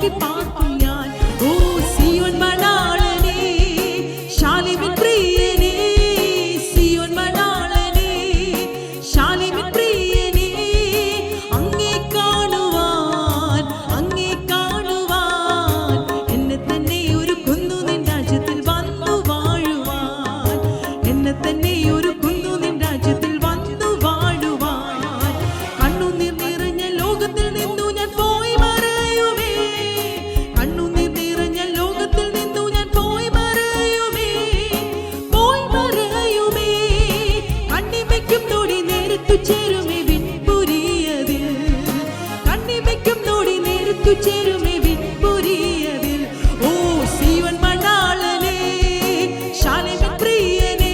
നോക്കി പാർക്കും ഞാൻ. ഓ സിയോൻ മണാളനേ, ശാലേമിൻ പ്രിയനേ, സിയോൻ മണാളനേ, ശാലേമിൻ പ്രിയനേ, അങ്ങേ കാണുവാൻ, അങ്ങേ കാണുവാൻ എന്നെ തന്നെ ഒരുക്കുന്നു നിൻ രാജ്യത്തിൽ വന്നു വാഴുവാൻ, എന്നെ തന്നെ ഒരുക്കുന്നു നിൻ രാജ്യത്തിൽ വന്നു വാഴുവാൻ. കണ്ണുനീർ നിറഞ്ഞ ലോകത്തിൽ നിന്നു ഞാൻ പോയി മറയുമേ, കണ്ണുനീർ നിറഞ്ഞ ലോകത്തിൽ നിന്നു ഞാൻ പോയി മറയുമേ, പോയി മറയുമേ. കണ്ണിമയ്ക്കും നോടി നേരത്തു ചേരുമേ വിൺപുരിയതിൽ, കണ്ണിമയ്ക്കും നോടി നേരത്തു ചേരുമേ വിൺപുരിയതിൽ. ഓ സിയോൻ മണാളനേ, ശാലേമിൻ പ്രിയനേ,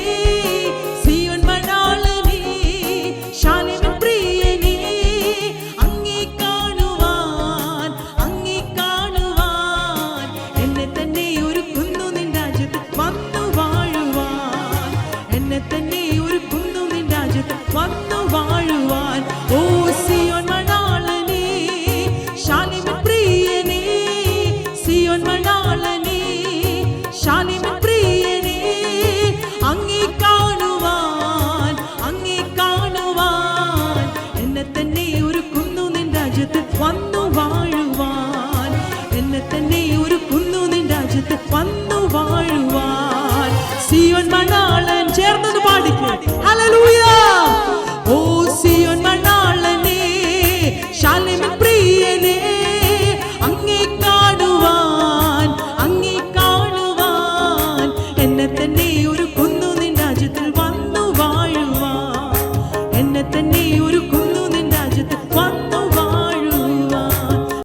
സിയോൻ മണാളനേ, ശാലേമിൻ പ്രിയനേ, അങ്ങേ കാണുവാൻ, അങ്ങേ കാണുവാൻ എന്നെ തന്നെ ഒരുക്കുന്നു നിൻ രാജ്യത്തിൽ വന്നു വാഴുവാൻ, എന്നെ തന്നെ ഒരുക്കുന്നു നിൻ രാജ്യത്തിൽ വന്നു വാഴുവാൻ. ഓ സിയോൻ മണാളനേ, ശാലേമിൻ പ്രിയനേ, സിയോൻ മണാളനേ, ശാലേമിൻ പ്രിയനേ, അങ്ങേ കാണുവാൻ, അങ്ങേ കാണുവാൻ എന്നെ തന്നെ ഒരുക്കുന്നു നിൻ രാജ്യത്തിൽ വന്നു വാഴുവാൻ, എന്നെ തന്നെ ഒരുക്കുന്നു നിൻ രാജ്യത്തിൽ വന്നു വാഴുവാൻ. സിയോൻ മണാളൻ ചേർന്നത് പാടിക്കേ, ഹല്ലേലൂയ. ഓ സിയോൻ മണാളനേ, ശാലേമിൻ പ്രിയനേ, അങ്ങേ കാണുവാൻ, അങ്ങേ കാണുവാൻ എന്നെ തന്നെ ഒരുക്കുന്നു നിൻ രാജ്യത്തിൽ വന്നു വാഴുവാൻ, എന്നെ തന്നെ ഒരു